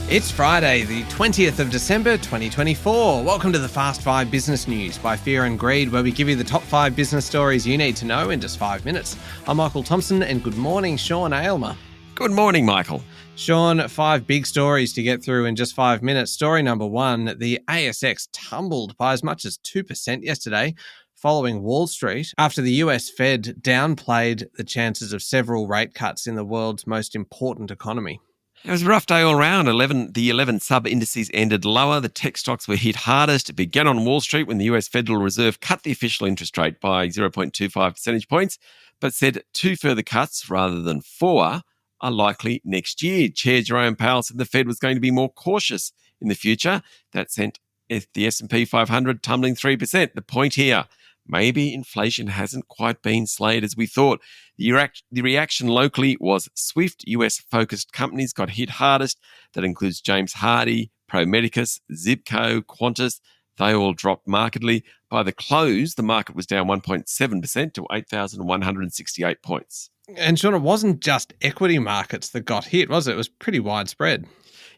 It's Friday, the 20th of December, 2024. Welcome to the Fast 5 Business News by Fear and Greed, where we give you the top 5 business stories you need to know in just 5 minutes. I'm Michael Thompson, and good morning, Sean Aylmer. Good morning, Michael. Sean, 5 big stories to get through in just 5 minutes. Story number 1, the ASX tumbled by as much as 2% yesterday, following Wall Street, after the US Fed downplayed the chances of several rate cuts in the world's most important economy. It was a rough day all round. The 11 sub-indices ended lower. The tech stocks were hit hardest. It began on Wall Street when the US Federal Reserve cut the official interest rate by 0.25 percentage points, but said 2 further cuts rather than 4 are likely next year. Chair Jerome Powell said the Fed was going to be more cautious in the future. That sent the S&P 500 tumbling 3%. The point here, maybe inflation hasn't quite been slayed as we thought. The reaction locally was swift. US-focused companies got hit hardest. That includes James Hardie, Pro Medicus, Zipco, Qantas. They all dropped markedly. By the close, the market was down 1.7% to 8,168 points. And Sean, it wasn't just equity markets that got hit, was it? It was pretty widespread.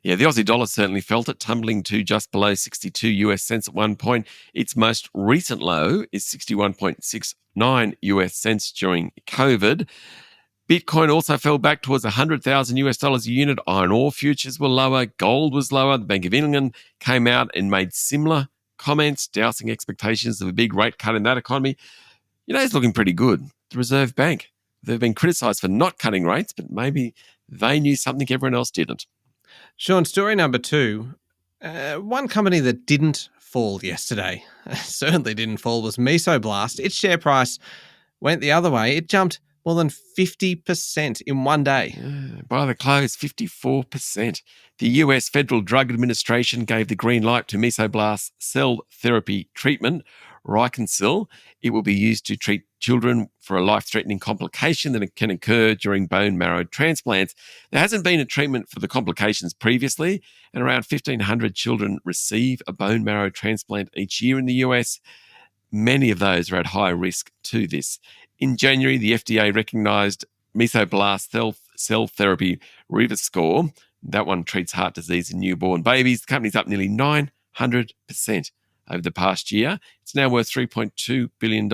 Yeah, the Aussie dollar certainly felt it, tumbling to just below 62 US cents at one point. Its most recent low is 61.69 US cents during COVID. Bitcoin also fell back towards 100,000 US dollars a unit. Iron ore futures were lower. Gold was lower. The Bank of England came out and made similar comments, dousing expectations of a big rate cut in that economy. You know, it's looking pretty good. The Reserve Bank, they've been criticised for not cutting rates, but maybe they knew something everyone else didn't. Sean, story number 2. One company that didn't fall yesterday, certainly didn't fall, was Mesoblast. Its share price went the other way. It jumped more than 50% in one day. By the close, 54%. The US Federal Drug Administration gave the green light to Mesoblast's cell therapy treatment, Riconsil. It will be used to treat children for a life-threatening complication that can occur during bone marrow transplants. There hasn't been a treatment for the complications previously, and around 1,500 children receive a bone marrow transplant each year in the US. Many of those are at high risk to this. In January, the FDA recognised Mesoblast cell therapy Rivascore. That one treats heart disease in newborn babies. The company's up nearly 900% over the past year. It's now worth $3.2 billion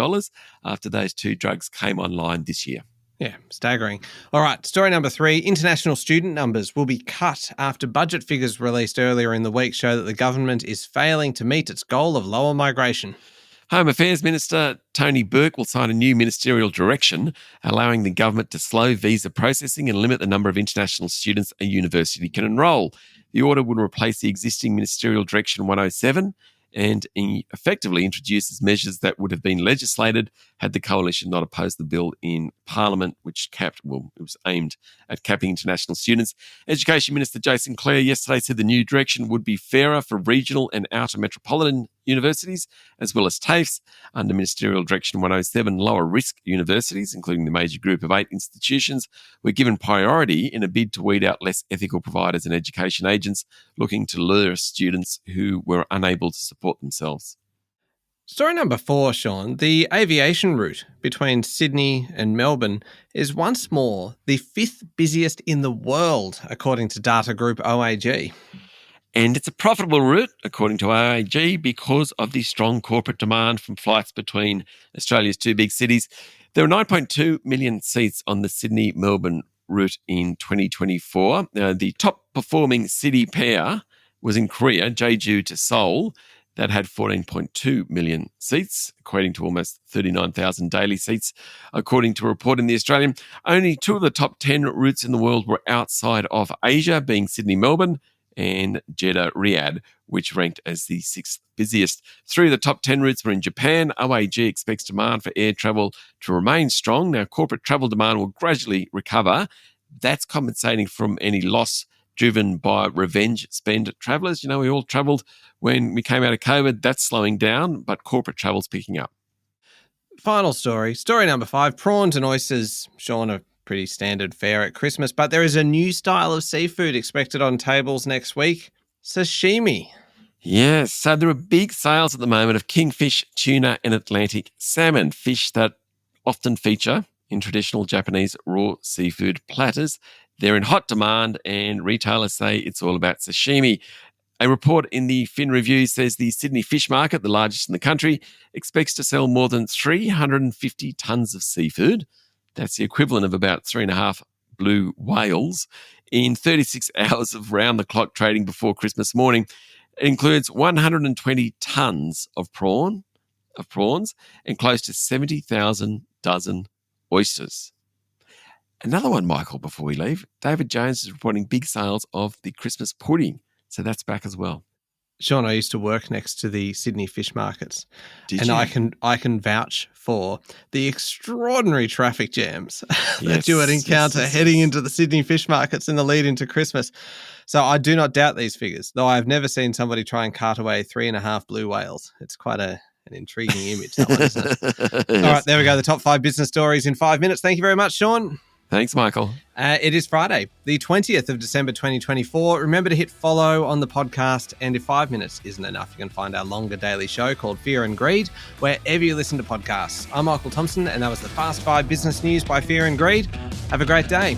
after those 2 drugs came online this year. Yeah, staggering. All right, story number 3. International student numbers will be cut after budget figures released earlier in the week show that the government is failing to meet its goal of lower migration. Home Affairs Minister Tony Burke will sign a new ministerial direction allowing the government to slow visa processing and limit the number of international students a university can enrol. The order would replace the existing Ministerial Direction 107 and effectively introduces measures that would have been legislated had the coalition not opposed the bill in Parliament, which it was aimed at capping international students. Education Minister Jason Clare yesterday said the new direction would be fairer for regional and outer metropolitan universities, as well as TAFEs. Under Ministerial Direction 107, lower risk universities, including the major group of 8 institutions, were given priority in a bid to weed out less ethical providers and education agents looking to lure students who were unable to support themselves. Story number 4, Sean. The aviation route between Sydney and Melbourne is once more the 5th busiest in the world, according to data group OAG. And it's a profitable route, according to OAG, because of the strong corporate demand from flights between Australia's 2 big cities. There are 9.2 million seats on the Sydney-Melbourne route in 2024. The top performing city pair was in Korea, Jeju to Seoul. That had 14.2 million seats, equating to almost 39,000 daily seats, according to a report in The Australian. Only 2 of the top 10 routes in the world were outside of Asia, being Sydney-Melbourne and Jeddah-Riyadh, which ranked as the 6th busiest. 3 of the top 10 routes were in Japan. OAG expects demand for air travel to remain strong. Now, corporate travel demand will gradually recover. That's compensating from any loss driven by revenge spend travellers. You know, we all travelled when we came out of COVID. That's slowing down, but corporate travel's picking up. Final story. Story number 5. Prawns and oysters, Sean, are pretty standard fare at Christmas, but there is a new style of seafood expected on tables next week. Sashimi. Yes, so there are big sales at the moment of kingfish, tuna and Atlantic salmon, fish that often feature in traditional Japanese raw seafood platters. They're in hot demand, and retailers say it's all about sashimi. A report in the Fin Review says the Sydney fish market, the largest in the country, expects to sell more than 350 tonnes of seafood. That's the equivalent of about 3.5 blue whales in 36 hours of round-the-clock trading before Christmas morning. It includes 120 tonnes of prawns and close to 70,000 dozen oysters. Another one, Michael, before we leave, David Jones is reporting big sales of the Christmas pudding. So that's back as well. Sean, I used to work next to the Sydney fish markets. Did you? I can vouch for the extraordinary traffic jams that you would encounter heading into the Sydney fish markets in the lead into Christmas. So I do not doubt these figures, though I've never seen somebody try and cart away 3.5 blue whales. It's quite an intriguing image, that one, isn't it? Yes. All right, there we go. The top 5 business stories in 5 minutes. Thank you very much, Sean. Thanks, Michael. It is Friday, the 20th of December 2024. Remember to hit follow on the podcast, and if 5 minutes isn't enough, you can find our longer daily show called Fear and Greed wherever you listen to podcasts. I'm Michael Thompson, and that was the Fast 5 Business News by Fear and Greed. Have a great day.